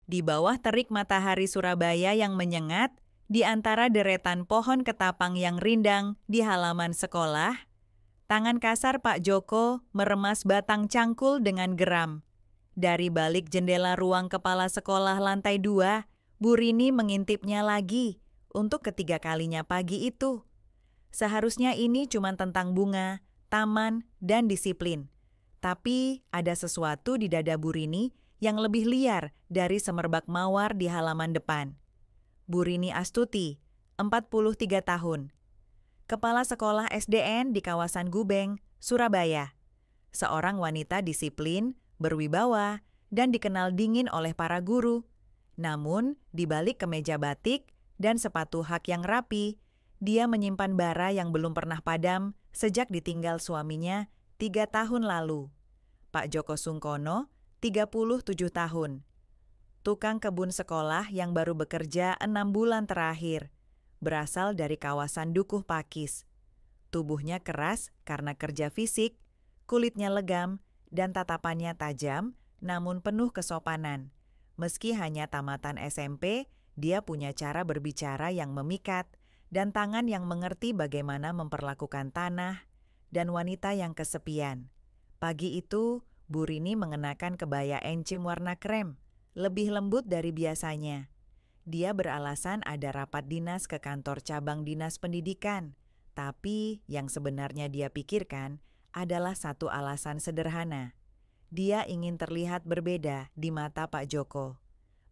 Di bawah terik matahari Surabaya yang menyengat, di antara deretan pohon ketapang yang rindang di halaman sekolah, tangan kasar Pak Joko meremas batang cangkul dengan geram. Dari balik jendela ruang kepala sekolah lantai 2, Bu Rini mengintipnya lagi untuk ketiga kalinya pagi itu. Seharusnya ini cuma tentang bunga, taman, dan disiplin. Tapi ada sesuatu di dada Bu Rini yang lebih liar dari semerbak mawar di halaman depan. Bu Rini Astuti, 43 tahun. Kepala Sekolah SDN di kawasan Gubeng, Surabaya. Seorang wanita disiplin, berwibawa, dan dikenal dingin oleh para guru. Namun, di balik kemeja batik dan sepatu hak yang rapi, dia menyimpan bara yang belum pernah padam sejak ditinggal suaminya 3 tahun lalu. Pak Joko Sungkono, 37 tahun. Tukang kebun sekolah yang baru bekerja 6 bulan terakhir. Berasal dari kawasan Dukuh Pakis. Tubuhnya keras karena kerja fisik, kulitnya legam, dan tatapannya tajam, namun penuh kesopanan. Meski hanya tamatan SMP, dia punya cara berbicara yang memikat, dan tangan yang mengerti bagaimana memperlakukan tanah, dan wanita yang kesepian. Pagi itu, Bu Rini mengenakan kebaya encim warna krem, lebih lembut dari biasanya. Dia beralasan ada rapat dinas ke kantor cabang dinas pendidikan, tapi yang sebenarnya dia pikirkan adalah satu alasan sederhana. Dia ingin terlihat berbeda di mata Pak Joko.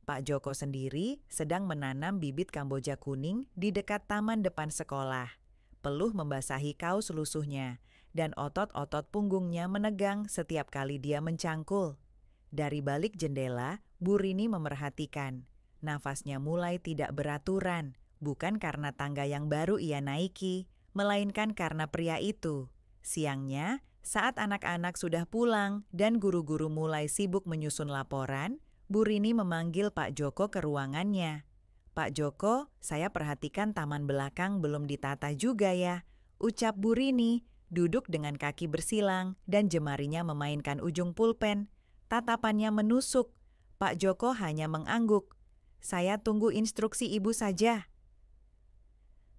Pak Joko sendiri sedang menanam bibit Kamboja kuning di dekat taman depan sekolah. Peluh membasahi kaus lusuhnya, dan otot-otot punggungnya menegang setiap kali dia mencangkul. Dari balik jendela, Bu Rini memerhatikan. Nafasnya mulai tidak beraturan, bukan karena tangga yang baru ia naiki, melainkan karena pria itu. Siangnya, saat anak-anak sudah pulang dan guru-guru mulai sibuk menyusun laporan, Bu Rini memanggil Pak Joko ke ruangannya. "Pak Joko, saya perhatikan taman belakang belum ditata juga ya," ucap Bu Rini, duduk dengan kaki bersilang dan jemarinya memainkan ujung pulpen. Tatapannya menusuk. Pak Joko hanya mengangguk. "Saya tunggu instruksi ibu saja."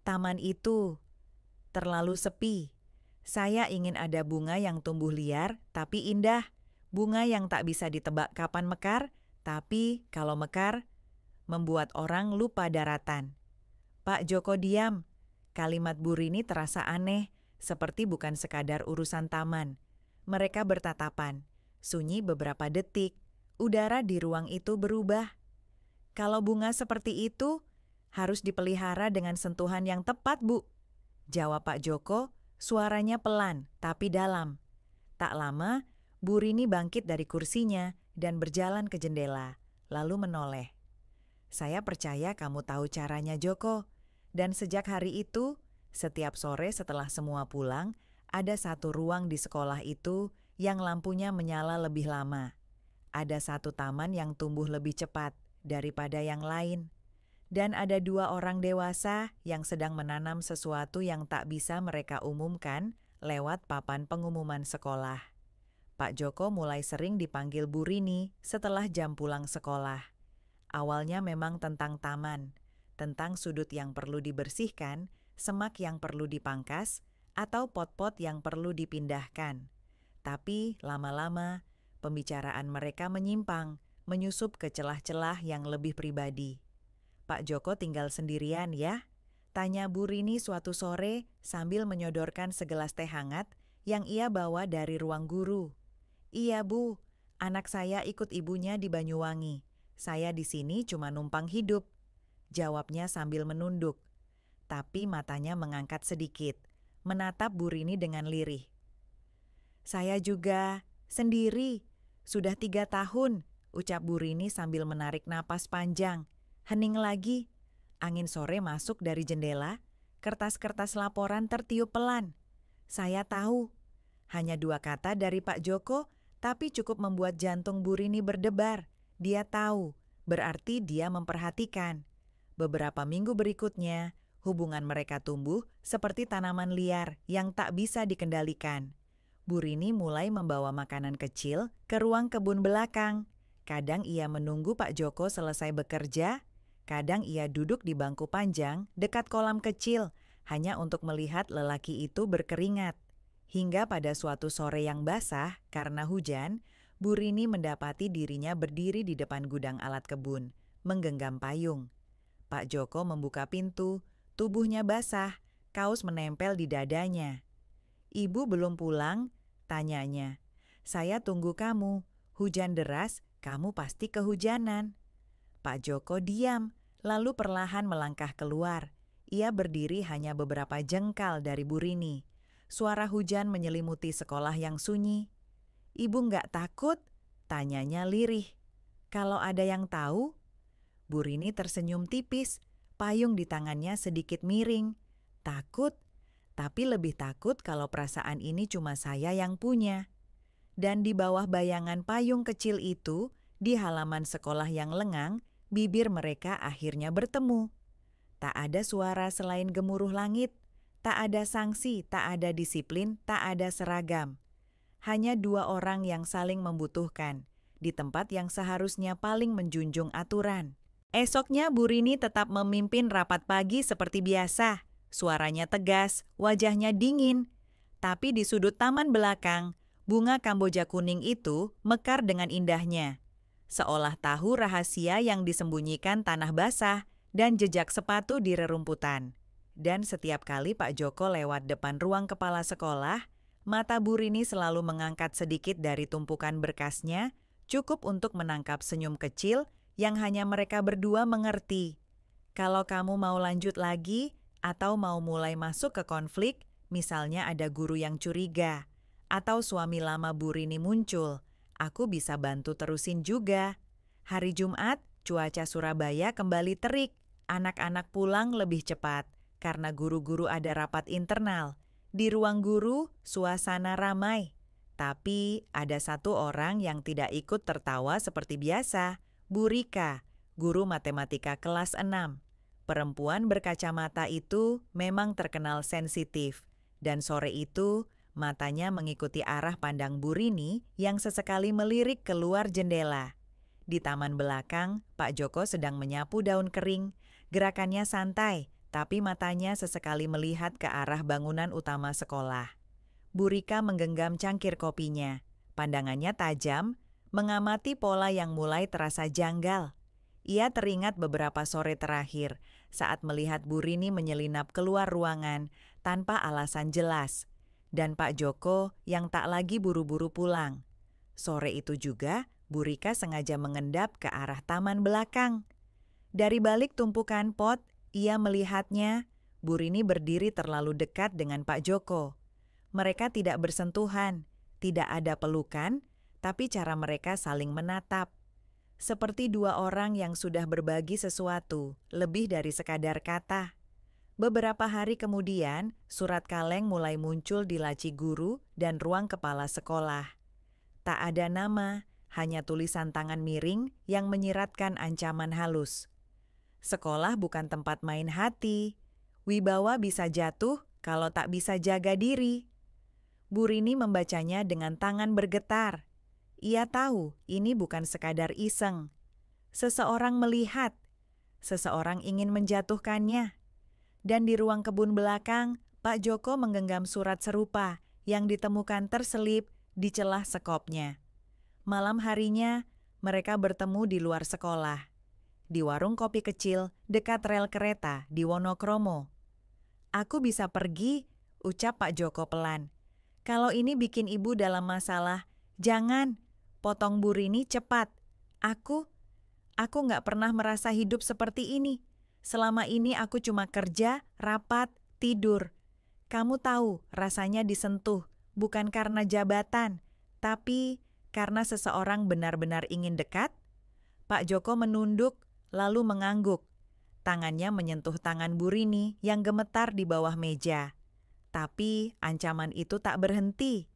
Taman itu terlalu sepi. Saya ingin ada bunga yang tumbuh liar tapi indah. Bunga yang tak bisa ditebak kapan mekar, tapi kalau mekar, membuat orang lupa daratan. Pak Joko diam. Kalimat Bu Rini terasa aneh, seperti bukan sekadar urusan taman. Mereka bertatapan. Sunyi beberapa detik. Udara di ruang itu berubah. "Kalau bunga seperti itu, harus dipelihara dengan sentuhan yang tepat, Bu," jawab Pak Joko, suaranya pelan tapi dalam. Tak lama, Bu Rini bangkit dari kursinya dan berjalan ke jendela, lalu menoleh. "Saya percaya kamu tahu caranya, Joko." Dan sejak hari itu, setiap sore setelah semua pulang, ada satu ruang di sekolah itu yang lampunya menyala lebih lama. Ada satu taman yang tumbuh lebih cepat daripada yang lain. Dan ada 2 orang dewasa yang sedang menanam sesuatu yang tak bisa mereka umumkan lewat papan pengumuman sekolah. Pak Joko mulai sering dipanggil Bu Rini setelah jam pulang sekolah. Awalnya memang tentang taman, tentang sudut yang perlu dibersihkan, semak yang perlu dipangkas, atau pot-pot yang perlu dipindahkan. Tapi lama-lama, pembicaraan mereka menyimpang, menyusup ke celah-celah yang lebih pribadi. "Pak Joko tinggal sendirian ya?" tanya Bu Rini suatu sore sambil menyodorkan segelas teh hangat yang ia bawa dari ruang guru. "Iya Bu, anak saya ikut ibunya di Banyuwangi. Saya di sini cuma numpang hidup," jawabnya sambil menunduk. Tapi matanya mengangkat sedikit, menatap Bu Rini dengan lirih. "Saya juga sendiri, sudah 3 tahun," ucap Bu Rini sambil menarik napas panjang. Hening lagi. Angin sore masuk dari jendela, kertas-kertas laporan tertiup pelan. "Saya tahu." Hanya 2 kata dari Pak Joko, tapi cukup membuat jantung Bu Rini berdebar. Dia tahu, berarti dia memperhatikan. Beberapa minggu berikutnya, hubungan mereka tumbuh seperti tanaman liar yang tak bisa dikendalikan. Bu Rini mulai membawa makanan kecil ke ruang kebun belakang. Kadang ia menunggu Pak Joko selesai bekerja, kadang ia duduk di bangku panjang dekat kolam kecil hanya untuk melihat lelaki itu berkeringat. Hingga pada suatu sore yang basah karena hujan, Bu Rini mendapati dirinya berdiri di depan gudang alat kebun, menggenggam payung. Pak Joko membuka pintu, tubuhnya basah, kaos menempel di dadanya. "Ibu belum pulang?" tanyanya. "Saya tunggu kamu. Hujan deras, kamu pasti kehujanan." Pak Joko diam, lalu perlahan melangkah keluar. Ia berdiri hanya beberapa jengkal dari Bu Rini. Suara hujan menyelimuti sekolah yang sunyi. "Ibu nggak takut?" tanyanya lirih. "Kalau ada yang tahu?" Bu Rini tersenyum tipis, payung di tangannya sedikit miring. "Takut, tapi lebih takut kalau perasaan ini cuma saya yang punya." Dan di bawah bayangan payung kecil itu, di halaman sekolah yang lengang, bibir mereka akhirnya bertemu. Tak ada suara selain gemuruh langit, tak ada sanksi, tak ada disiplin, tak ada seragam. Hanya dua orang yang saling membutuhkan, di tempat yang seharusnya paling menjunjung aturan. Esoknya Bu Rini tetap memimpin rapat pagi seperti biasa. Suaranya tegas, wajahnya dingin. Tapi di sudut taman belakang, bunga kamboja kuning itu mekar dengan indahnya. Seolah tahu rahasia yang disembunyikan tanah basah dan jejak sepatu di rerumputan. Dan setiap kali Pak Joko lewat depan ruang kepala sekolah, mata Bu Rini selalu mengangkat sedikit dari tumpukan berkasnya, cukup untuk menangkap senyum kecil yang hanya mereka berdua mengerti. Kalau kamu mau lanjut lagi atau mau mulai masuk ke konflik, misalnya ada guru yang curiga, atau suami lama Bu Rini muncul, aku bisa bantu terusin juga. Hari Jumat, cuaca Surabaya kembali terik. Anak-anak pulang lebih cepat karena guru-guru ada rapat internal. Di ruang guru, suasana ramai. Tapi ada satu orang yang tidak ikut tertawa seperti biasa. Bu Rika, guru matematika kelas 6. Perempuan berkacamata itu memang terkenal sensitif. Dan sore itu, matanya mengikuti arah pandang Bu Rini yang sesekali melirik keluar jendela. Di taman belakang, Pak Joko sedang menyapu daun kering. Gerakannya santai, tapi matanya sesekali melihat ke arah bangunan utama sekolah. Bu Rika menggenggam cangkir kopinya. Pandangannya tajam, mengamati pola yang mulai terasa janggal. Ia teringat beberapa sore terakhir saat melihat Bu Rini menyelinap keluar ruangan tanpa alasan jelas. Dan Pak Joko yang tak lagi buru-buru pulang. Sore itu juga, Bu Rika sengaja mengendap ke arah taman belakang. Dari balik tumpukan pot, ia melihatnya. Bu Rini berdiri terlalu dekat dengan Pak Joko. Mereka tidak bersentuhan, tidak ada pelukan, tapi cara mereka saling menatap. Seperti dua orang yang sudah berbagi sesuatu, lebih dari sekadar kata. Beberapa hari kemudian, surat kaleng mulai muncul di laci guru dan ruang kepala sekolah. Tak ada nama, hanya tulisan tangan miring yang menyiratkan ancaman halus. Sekolah bukan tempat main hati. Wibawa bisa jatuh kalau tak bisa jaga diri. Bu Rini membacanya dengan tangan bergetar. Ia tahu ini bukan sekadar iseng. Seseorang melihat. Seseorang ingin menjatuhkannya. Dan di ruang kebun belakang, Pak Joko menggenggam surat serupa yang ditemukan terselip di celah sekopnya. Malam harinya, mereka bertemu di luar sekolah. Di warung kopi kecil dekat rel kereta di Wonokromo. "Aku bisa pergi," ucap Pak Joko pelan. "Kalau ini bikin ibu dalam masalah, jangan," potong Bu Rini cepat. Aku nggak pernah merasa hidup seperti ini. Selama ini aku cuma kerja, rapat, tidur. Kamu tahu rasanya disentuh, bukan karena jabatan, tapi karena seseorang benar-benar ingin dekat?" Pak Joko menunduk, lalu mengangguk. Tangannya menyentuh tangan Bu Rini yang gemetar di bawah meja. Tapi ancaman itu tak berhenti.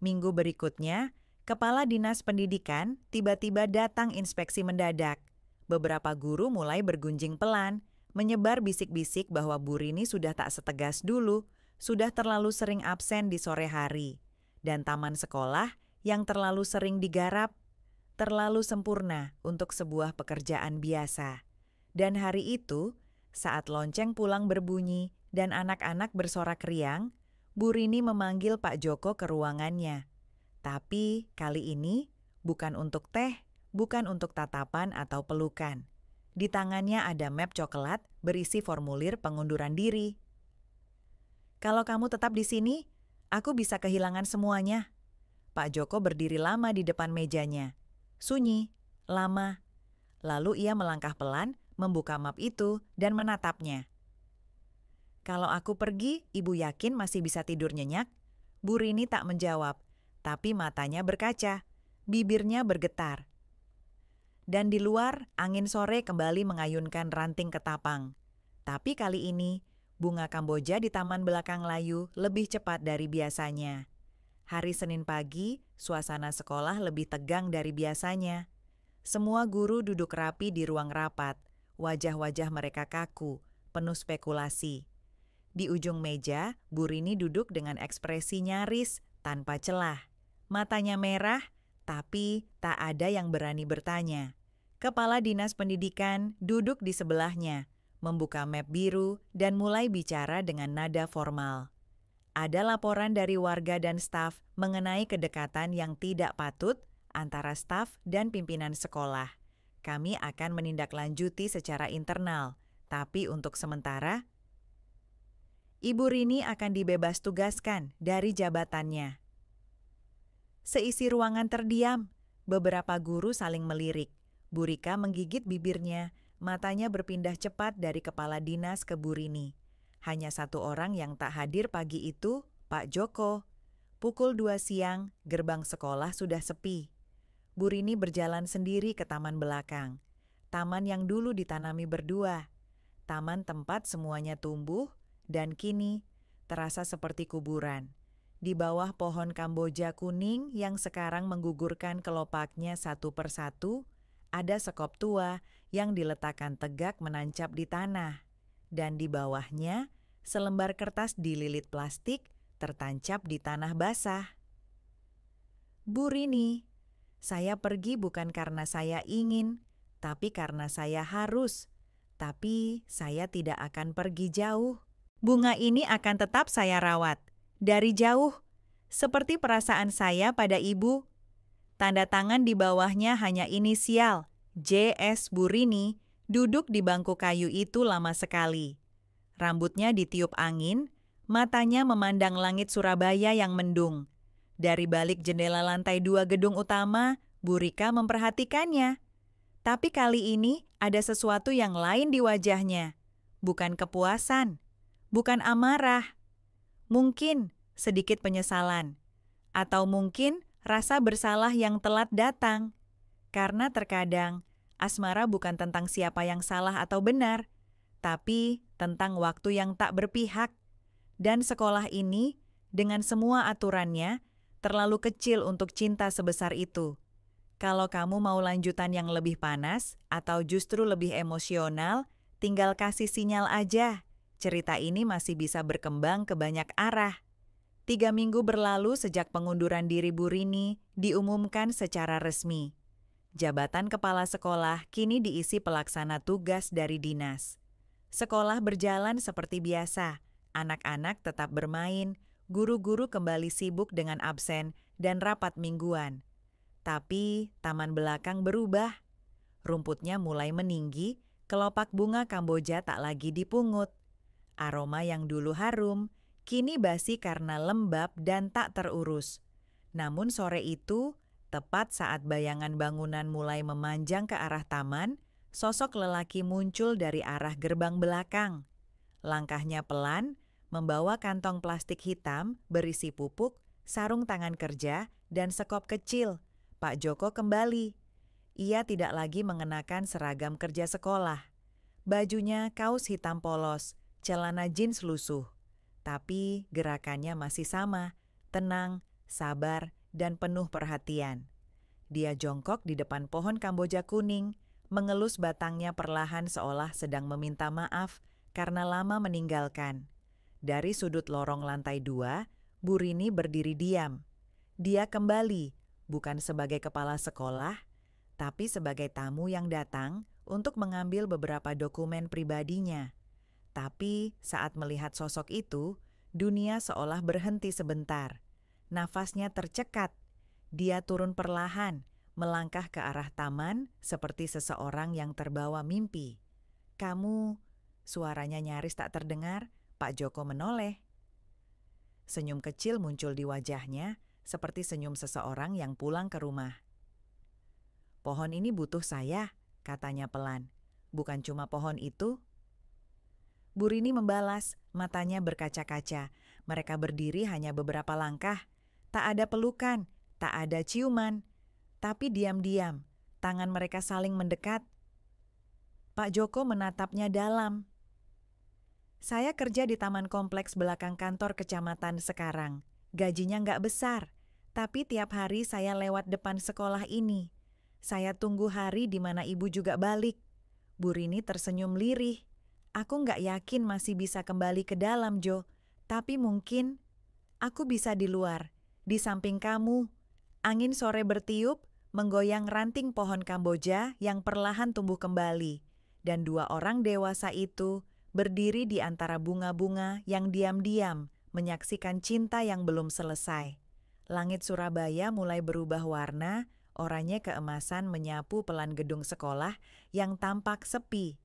Minggu berikutnya, Kepala Dinas Pendidikan tiba-tiba datang inspeksi mendadak. Beberapa guru mulai bergunjing pelan, menyebar bisik-bisik bahwa Bu Rini sudah tak setegas dulu, sudah terlalu sering absen di sore hari, dan taman sekolah yang terlalu sering digarap. terlalu sempurna untuk sebuah pekerjaan biasa. Dan hari itu, saat lonceng pulang berbunyi dan anak-anak bersorak riang, Bu Rini memanggil Pak Joko ke ruangannya. Tapi kali ini bukan untuk teh, bukan untuk tatapan atau pelukan. Di tangannya ada map coklat berisi formulir pengunduran diri. "Kalau kamu tetap di sini, aku bisa kehilangan semuanya." Pak Joko berdiri lama di depan mejanya. Sunyi, lama. Lalu ia melangkah pelan, membuka map itu dan menatapnya. "Kalau aku pergi, Ibu yakin masih bisa tidur nyenyak?" Bu Rini tak menjawab, tapi matanya berkaca, bibirnya bergetar. Dan di luar, angin sore kembali mengayunkan ranting ketapang. Tapi kali ini, bunga Kamboja di taman belakang layu lebih cepat dari biasanya. Hari Senin pagi, suasana sekolah lebih tegang dari biasanya. Semua guru duduk rapi di ruang rapat, wajah-wajah mereka kaku, penuh spekulasi. Di ujung meja, Bu Rini duduk dengan ekspresi nyaris, tanpa celah. Matanya merah, tapi tak ada yang berani bertanya. Kepala Dinas Pendidikan duduk di sebelahnya, membuka map biru dan mulai bicara dengan nada formal. Ada laporan dari warga dan staf mengenai kedekatan yang tidak patut antara staf dan pimpinan sekolah. Kami akan menindaklanjuti secara internal, tapi untuk sementara, Ibu Rini akan dibebas tugaskan dari jabatannya. Seisi ruangan terdiam, beberapa guru saling melirik. Bu Rika menggigit bibirnya, matanya berpindah cepat dari kepala dinas ke Bu Rini. Hanya satu orang yang tak hadir pagi itu, Pak Joko. Pukul 2 siang, gerbang sekolah sudah sepi. Bu Rini berjalan sendiri ke taman belakang. Taman yang dulu ditanami berdua. Taman tempat semuanya tumbuh dan kini terasa seperti kuburan. Di bawah pohon Kamboja kuning yang sekarang menggugurkan kelopaknya satu persatu, ada sekop tua yang diletakkan tegak menancap di tanah. Dan di bawahnya, selembar kertas dililit plastik tertancap di tanah basah. "Bu Rini, saya pergi bukan karena saya ingin, tapi karena saya harus. Tapi saya tidak akan pergi jauh. Bunga ini akan tetap saya rawat, dari jauh, seperti perasaan saya pada ibu." Tanda tangan di bawahnya hanya inisial, J.S. Bu Rini, duduk di bangku kayu itu lama sekali. Rambutnya ditiup angin, matanya memandang langit Surabaya yang mendung. Dari balik jendela lantai 2 gedung utama, Bu Rika memperhatikannya. Tapi kali ini ada sesuatu yang lain di wajahnya. Bukan kepuasan, bukan amarah. Mungkin sedikit penyesalan. Atau mungkin rasa bersalah yang telat datang. Karena terkadang, asmara bukan tentang siapa yang salah atau benar, tapi tentang waktu yang tak berpihak. Dan sekolah ini, dengan semua aturannya, terlalu kecil untuk cinta sebesar itu. Kalau kamu mau lanjutan yang lebih panas atau justru lebih emosional, tinggal kasih sinyal aja. Cerita ini masih bisa berkembang ke banyak arah. 3 minggu berlalu sejak pengunduran diri Bu Rini diumumkan secara resmi. Jabatan kepala sekolah kini diisi pelaksana tugas dari dinas. Sekolah berjalan seperti biasa, anak-anak tetap bermain, guru-guru kembali sibuk dengan absen dan rapat mingguan. Tapi taman belakang berubah. Rumputnya mulai meninggi, kelopak bunga Kamboja tak lagi dipungut. Aroma yang dulu harum, kini basi karena lembab dan tak terurus. Namun sore itu, tepat saat bayangan bangunan mulai memanjang ke arah taman, sosok lelaki muncul dari arah gerbang belakang. Langkahnya pelan, membawa kantong plastik hitam berisi pupuk, sarung tangan kerja, dan sekop kecil. Pak Joko kembali. Ia tidak lagi mengenakan seragam kerja sekolah. Bajunya kaos hitam polos, celana jeans lusuh. Tapi gerakannya masih sama, tenang, sabar, dan penuh perhatian. Dia jongkok di depan pohon Kamboja kuning, mengelus batangnya perlahan seolah sedang meminta maaf karena lama meninggalkan. Dari sudut lorong lantai 2, Bu Rini berdiri diam. Dia kembali, bukan sebagai kepala sekolah, tapi sebagai tamu yang datang untuk mengambil beberapa dokumen pribadinya. Tapi saat melihat sosok itu, dunia seolah berhenti sebentar. Nafasnya tercekat. Dia turun perlahan, melangkah ke arah taman seperti seseorang yang terbawa mimpi. "Kamu," suaranya nyaris tak terdengar. Pak Joko menoleh. Senyum kecil muncul di wajahnya, seperti senyum seseorang yang pulang ke rumah. "Pohon ini butuh saya," katanya pelan. "Bukan cuma pohon itu." Bu Rini membalas, matanya berkaca-kaca. Mereka berdiri hanya beberapa langkah. Tak ada pelukan, tak ada ciuman. Tapi diam-diam, tangan mereka saling mendekat. Pak Joko menatapnya dalam. "Saya kerja di taman kompleks belakang kantor kecamatan sekarang. Gajinya nggak besar, tapi tiap hari saya lewat depan sekolah ini. Saya tunggu hari di mana ibu juga balik." Bu Rini tersenyum lirih. "Aku nggak yakin masih bisa kembali ke dalam, Jo. Tapi mungkin aku bisa di luar, di samping kamu." Angin sore bertiup, menggoyang ranting pohon Kamboja yang perlahan tumbuh kembali. Dan dua orang dewasa itu berdiri di antara bunga-bunga yang diam-diam menyaksikan cinta yang belum selesai. Langit Surabaya mulai berubah warna, oranye keemasan menyapu pelan gedung sekolah yang tampak sepi.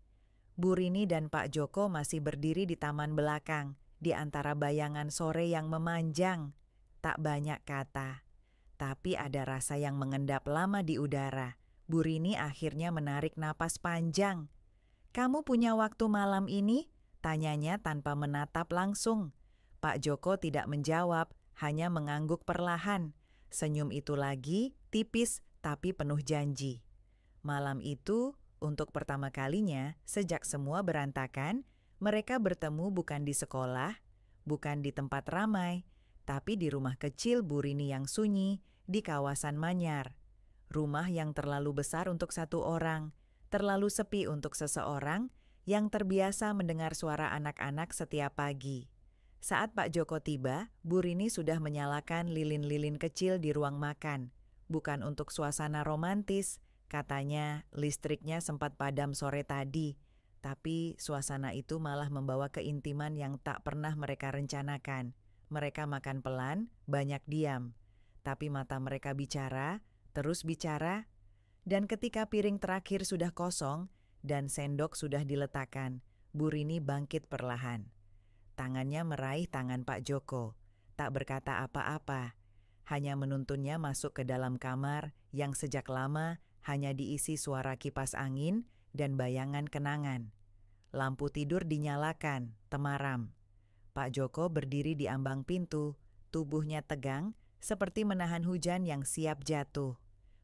Bu Rini dan Pak Joko masih berdiri di taman belakang, di antara bayangan sore yang memanjang. Tak banyak kata, tapi ada rasa yang mengendap lama di udara. Bu Rini akhirnya menarik napas panjang. "Kamu punya waktu malam ini?" tanyanya tanpa menatap langsung. Pak Joko tidak menjawab, hanya mengangguk perlahan. Senyum itu lagi, tipis tapi penuh janji. Malam itu, untuk pertama kalinya sejak semua berantakan, mereka bertemu bukan di sekolah, bukan di tempat ramai, tapi di rumah kecil Bu Rini yang sunyi di kawasan Manyar. Rumah yang terlalu besar untuk satu orang, terlalu sepi untuk seseorang yang terbiasa mendengar suara anak-anak setiap pagi. Saat Pak Joko tiba, Bu Rini sudah menyalakan lilin-lilin kecil di ruang makan. Bukan untuk suasana romantis, katanya listriknya sempat padam sore tadi. Tapi suasana itu malah membawa keintiman yang tak pernah mereka rencanakan. Mereka makan pelan, banyak diam. Tapi mata mereka bicara, terus bicara. Dan ketika piring terakhir sudah kosong dan sendok sudah diletakkan, Bu Rini bangkit perlahan. Tangannya meraih tangan Pak Joko, tak berkata apa-apa, hanya menuntunnya masuk ke dalam kamar yang sejak lama hanya diisi suara kipas angin dan bayangan kenangan. Lampu tidur dinyalakan, temaram. Pak Joko berdiri di ambang pintu, tubuhnya tegang, seperti menahan hujan yang siap jatuh.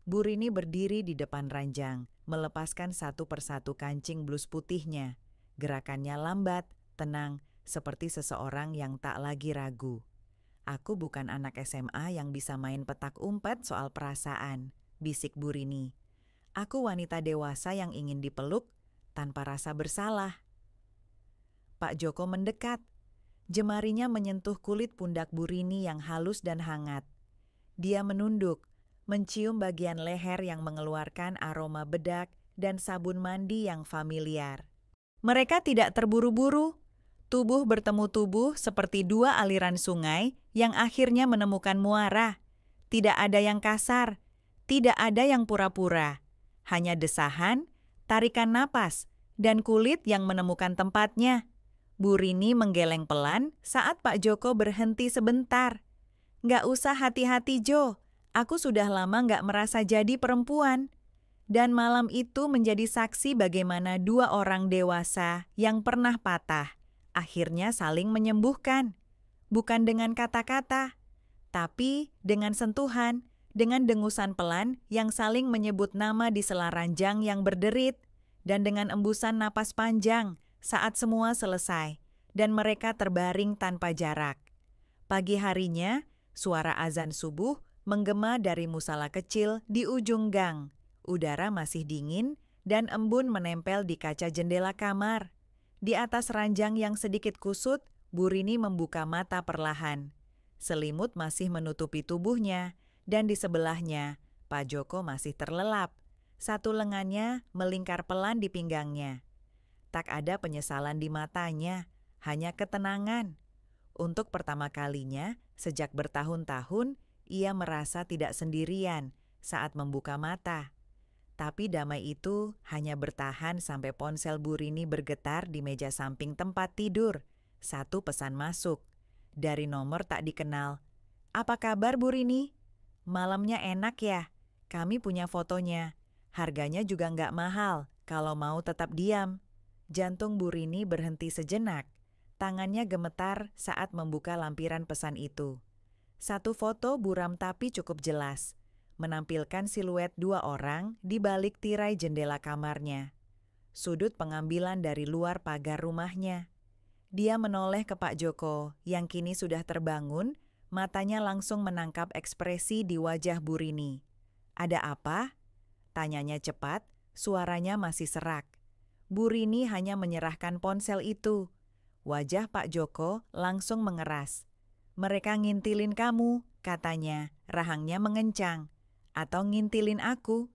Bu Rini berdiri di depan ranjang, melepaskan satu persatu kancing blus putihnya. Gerakannya lambat, tenang, seperti seseorang yang tak lagi ragu. "Aku bukan anak SMA yang bisa main petak umpet soal perasaan," bisik Bu Rini. "Aku wanita dewasa yang ingin dipeluk tanpa rasa bersalah." Pak Joko mendekat. Jemarinya menyentuh kulit pundak Bu Rini yang halus dan hangat. Dia menunduk, mencium bagian leher yang mengeluarkan aroma bedak dan sabun mandi yang familiar. Mereka tidak terburu-buru. Tubuh bertemu tubuh seperti dua aliran sungai yang akhirnya menemukan muara. Tidak ada yang kasar, tidak ada yang pura-pura. Hanya desahan, tarikan napas, dan kulit yang menemukan tempatnya. Bu Rini menggeleng pelan saat Pak Joko berhenti sebentar. "Nggak usah hati-hati, Jo. Aku sudah lama nggak merasa jadi perempuan." Dan malam itu menjadi saksi bagaimana dua orang dewasa yang pernah patah akhirnya saling menyembuhkan. Bukan dengan kata-kata, tapi dengan sentuhan, dengan dengusan pelan yang saling menyebut nama di sela ranjang yang berderit, dan dengan embusan napas panjang saat semua selesai, dan mereka terbaring tanpa jarak. Pagi harinya, suara azan subuh menggema dari musala kecil di ujung gang. Udara masih dingin dan embun menempel di kaca jendela kamar. Di atas ranjang yang sedikit kusut, Bu Rini membuka mata perlahan. Selimut masih menutupi tubuhnya, dan di sebelahnya, Pak Joko masih terlelap. Satu lengannya melingkar pelan di pinggangnya. Tak ada penyesalan di matanya, hanya ketenangan. Untuk pertama kalinya, sejak bertahun-tahun, ia merasa tidak sendirian saat membuka mata. Tapi damai itu hanya bertahan sampai ponsel Bu Rini bergetar di meja samping tempat tidur. Satu pesan masuk. Dari nomor tak dikenal. "Apa kabar Bu Rini? Malamnya enak ya? Kami punya fotonya. Harganya juga nggak mahal kalau mau tetap diam." Jantung Bu Rini berhenti sejenak. Tangannya gemetar saat membuka lampiran pesan itu. Satu foto buram tapi cukup jelas, menampilkan siluet dua orang di balik tirai jendela kamarnya. Sudut pengambilan dari luar pagar rumahnya. Dia menoleh ke Pak Joko yang kini sudah terbangun, matanya langsung menangkap ekspresi di wajah Bu Rini. "Ada apa?" tanyanya cepat, suaranya masih serak. Bu Rini hanya menyerahkan ponsel itu. Wajah Pak Joko langsung mengeras. "Mereka ngintilin kamu," katanya, rahangnya mengencang. "Atau ngintilin aku?"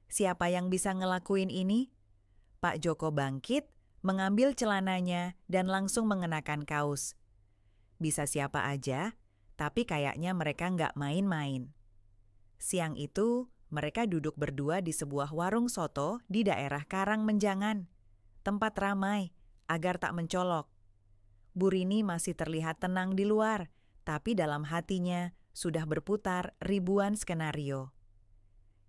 "Siapa yang bisa ngelakuin ini?" Pak Joko bangkit, mengambil celananya dan langsung mengenakan kaos. Bisa siapa aja, tapi kayaknya mereka nggak main-main. Siang itu, mereka duduk berdua di sebuah warung soto di daerah Karangmenjangan. Tempat ramai, agar tak mencolok. Bu Rini masih terlihat tenang di luar, tapi dalam hatinya sudah berputar ribuan skenario.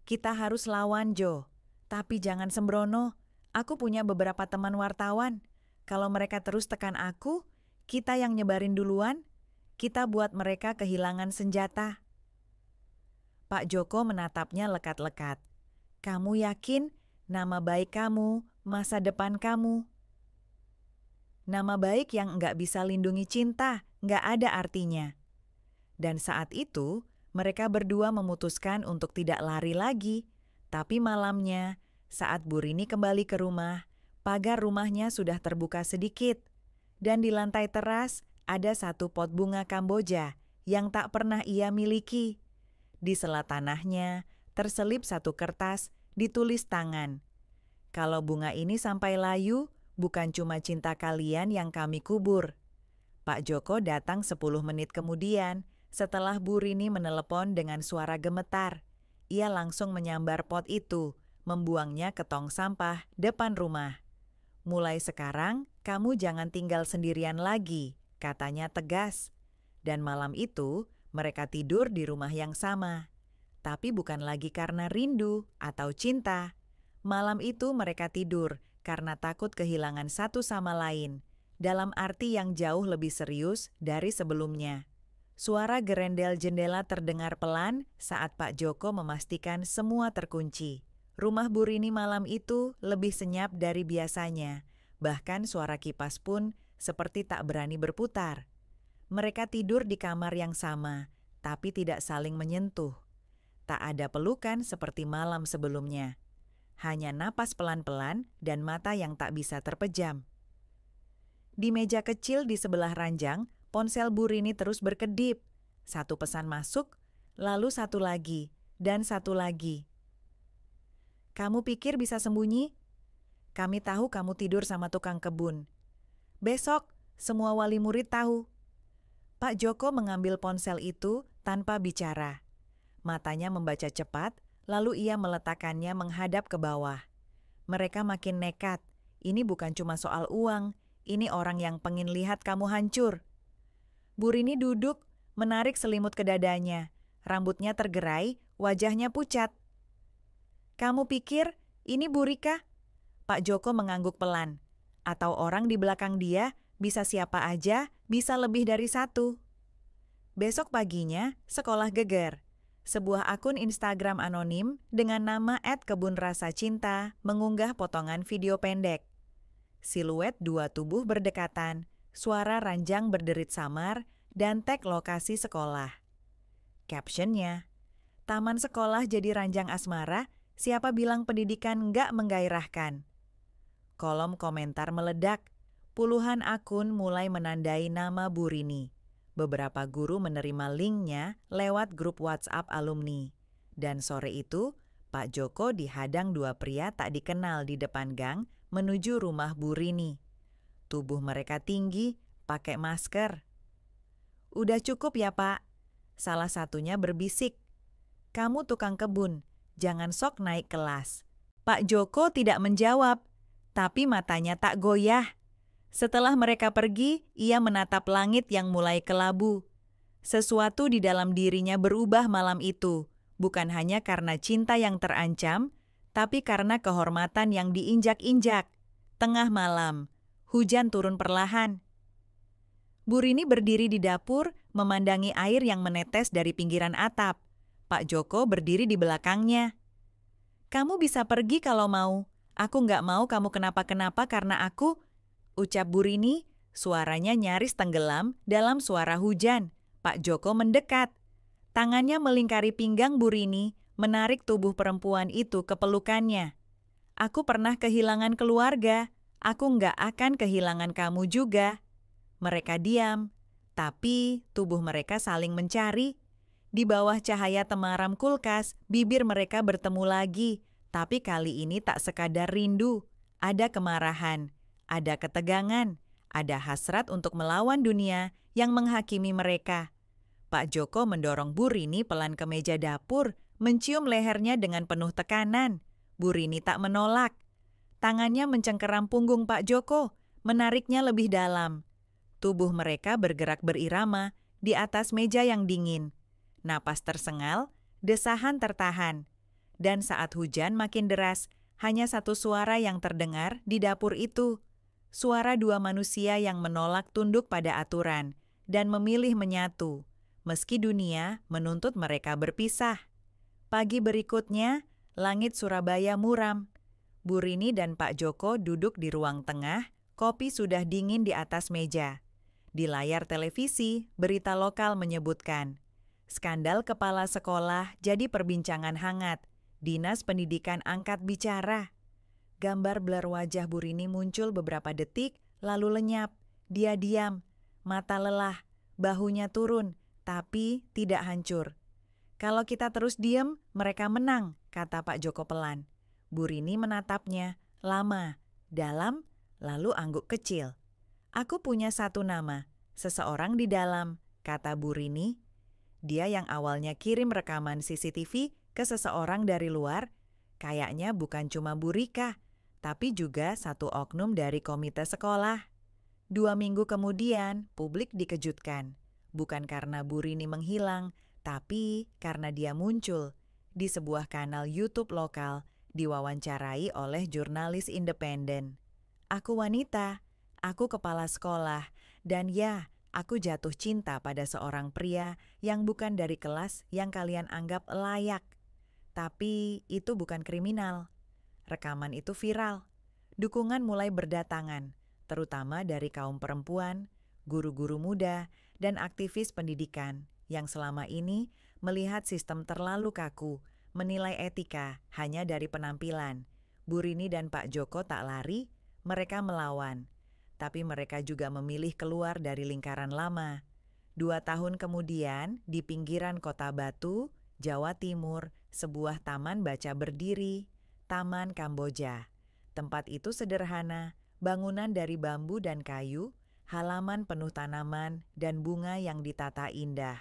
"Kita harus lawan, Jo. Tapi jangan sembrono. Aku punya beberapa teman wartawan. Kalau mereka terus tekan aku, kita yang nyebarin duluan. Kita buat mereka kehilangan senjata." Pak Joko menatapnya lekat-lekat. "Kamu yakin nama baik kamu, masa depan kamu?" Nama baik yang nggak bisa lindungi cinta, nggak ada artinya. Dan saat itu, mereka berdua memutuskan untuk tidak lari lagi. Tapi malamnya, saat Bu Rini kembali ke rumah, pagar rumahnya sudah terbuka sedikit. Dan di lantai teras, ada satu pot bunga Kamboja yang tak pernah ia miliki. Di sela tanahnya, terselip satu kertas, ditulis tangan. "Kalau bunga ini sampai layu, bukan cuma cinta kalian yang kami kubur." Pak Joko datang 10 menit kemudian setelah Bu Rini menelepon dengan suara gemetar. Ia langsung menyambar pot itu, membuangnya ke tong sampah depan rumah. "Mulai sekarang, kamu jangan tinggal sendirian lagi," katanya tegas. Dan malam itu, mereka tidur di rumah yang sama. Tapi bukan lagi karena rindu atau cinta. Malam itu mereka tidur karena takut kehilangan satu sama lain, dalam arti yang jauh lebih serius dari sebelumnya. Suara gerendel jendela terdengar pelan saat Pak Joko memastikan semua terkunci. Rumah Bu Rini malam itu lebih senyap dari biasanya, bahkan suara kipas pun seperti tak berani berputar. Mereka tidur di kamar yang sama, tapi tidak saling menyentuh. Tak ada pelukan seperti malam sebelumnya. Hanya napas pelan-pelan dan mata yang tak bisa terpejam. Di meja kecil di sebelah ranjang, ponsel Bu Rini terus berkedip. Satu pesan masuk, lalu satu lagi, dan satu lagi. "Kamu pikir bisa sembunyi? Kami tahu kamu tidur sama tukang kebun. Besok, semua wali murid tahu." Pak Joko mengambil ponsel itu tanpa bicara. Matanya membaca cepat, lalu ia meletakkannya menghadap ke bawah. Mereka makin nekat. Ini bukan cuma soal uang, ini orang yang pengen lihat kamu hancur. Bu Rini duduk, menarik selimut ke dadanya. Rambutnya tergerai, wajahnya pucat. "Kamu pikir ini Bu Rika?" Pak Joko mengangguk pelan. "Atau orang di belakang dia, bisa siapa aja, bisa lebih dari satu." Besok paginya, sekolah geger. Sebuah akun Instagram anonim dengan nama @kebunrasacinta mengunggah potongan video pendek. Siluet dua tubuh berdekatan, suara ranjang berderit samar, dan tag lokasi sekolah. Captionnya, "Taman sekolah jadi ranjang asmara, siapa bilang pendidikan nggak menggairahkan?" Kolom komentar meledak, puluhan akun mulai menandai nama Bu Rini. Beberapa guru menerima linknya lewat grup WhatsApp alumni. Dan sore itu, Pak Joko dihadang dua pria tak dikenal di depan gang menuju rumah Bu Rini. Tubuh mereka tinggi, pakai masker. "Udah cukup ya, Pak?" Salah satunya berbisik. "Kamu tukang kebun, jangan sok naik kelas." Pak Joko tidak menjawab, tapi matanya tak goyah. Setelah mereka pergi, ia menatap langit yang mulai kelabu. Sesuatu di dalam dirinya berubah malam itu, bukan hanya karena cinta yang terancam, tapi karena kehormatan yang diinjak-injak. Tengah malam, hujan turun perlahan. Bu Rini berdiri di dapur, memandangi air yang menetes dari pinggiran atap. Pak Joko berdiri di belakangnya. "Kamu bisa pergi kalau mau. Aku nggak mau kamu kenapa-kenapa karena aku," ucap Bu Rini, suaranya nyaris tenggelam dalam suara hujan. Pak Joko mendekat. Tangannya melingkari pinggang Bu Rini, menarik tubuh perempuan itu ke pelukannya. "Aku pernah kehilangan keluarga. Aku nggak akan kehilangan kamu juga." Mereka diam, tapi tubuh mereka saling mencari. Di bawah cahaya temaram kulkas, bibir mereka bertemu lagi, tapi kali ini tak sekadar rindu. Ada kemarahan, ada ketegangan, ada hasrat untuk melawan dunia yang menghakimi mereka. Pak Joko mendorong Bu Rini pelan ke meja dapur, mencium lehernya dengan penuh tekanan. Bu Rini tak menolak. Tangannya mencengkeram punggung Pak Joko, menariknya lebih dalam. Tubuh mereka bergerak berirama di atas meja yang dingin. Napas tersengal, desahan tertahan. Dan saat hujan makin deras, hanya satu suara yang terdengar di dapur itu. Suara dua manusia yang menolak tunduk pada aturan dan memilih menyatu, meski dunia menuntut mereka berpisah. Pagi berikutnya, langit Surabaya muram. Bu Rini dan Pak Joko duduk di ruang tengah, kopi sudah dingin di atas meja. Di layar televisi, berita lokal menyebutkan, skandal kepala sekolah jadi perbincangan hangat. Dinas Pendidikan angkat bicara. Gambar blur wajah Bu Rini muncul beberapa detik, lalu lenyap. Dia diam, mata lelah, bahunya turun, tapi tidak hancur. "Kalau kita terus diam, mereka menang," kata Pak Joko pelan. Bu Rini menatapnya, lama, dalam, lalu angguk kecil. "Aku punya satu nama, seseorang di dalam," kata Bu Rini. Dia yang awalnya kirim rekaman CCTV ke seseorang dari luar, kayaknya bukan cuma Bu Rika, tapi juga satu oknum dari komite sekolah. 2 minggu kemudian, publik dikejutkan. Bukan karena Bu Rini menghilang, tapi karena dia muncul di sebuah kanal YouTube lokal, diwawancarai oleh jurnalis independen. "Aku wanita, aku kepala sekolah, dan ya, aku jatuh cinta pada seorang pria yang bukan dari kelas yang kalian anggap layak. Tapi itu bukan kriminal." Rekaman itu viral. Dukungan mulai berdatangan, terutama dari kaum perempuan, guru-guru muda, dan aktivis pendidikan yang selama ini melihat sistem terlalu kaku, menilai etika hanya dari penampilan. Bu Rini dan Pak Joko tak lari, mereka melawan. Tapi mereka juga memilih keluar dari lingkaran lama. 2 tahun kemudian, di pinggiran Kota Batu, Jawa Timur, sebuah taman baca berdiri, Taman Kamboja. Tempat itu sederhana, bangunan dari bambu dan kayu, halaman penuh tanaman dan bunga yang ditata indah.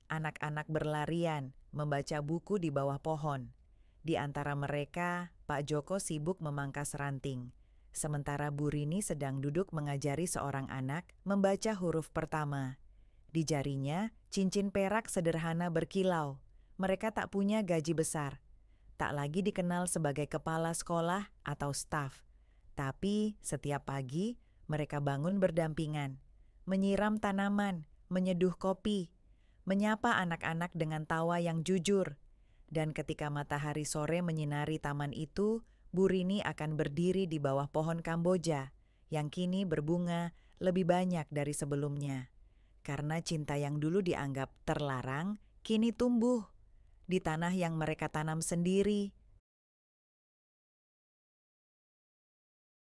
Anak-anak berlarian, membaca buku di bawah pohon. Di antara mereka, Pak Joko sibuk memangkas ranting. Sementara Bu Rini sedang duduk mengajari seorang anak membaca huruf pertama. Di jarinya, cincin perak sederhana berkilau. Mereka tak punya gaji besar. Tak lagi dikenal sebagai kepala sekolah atau staf. Tapi setiap pagi, mereka bangun berdampingan. Menyiram tanaman, menyeduh kopi, menyapa anak-anak dengan tawa yang jujur. Dan ketika matahari sore menyinari taman itu, Bu Rini akan berdiri di bawah pohon Kamboja yang kini berbunga lebih banyak dari sebelumnya. Karena cinta yang dulu dianggap terlarang, kini tumbuh. Di tanah yang mereka tanam sendiri,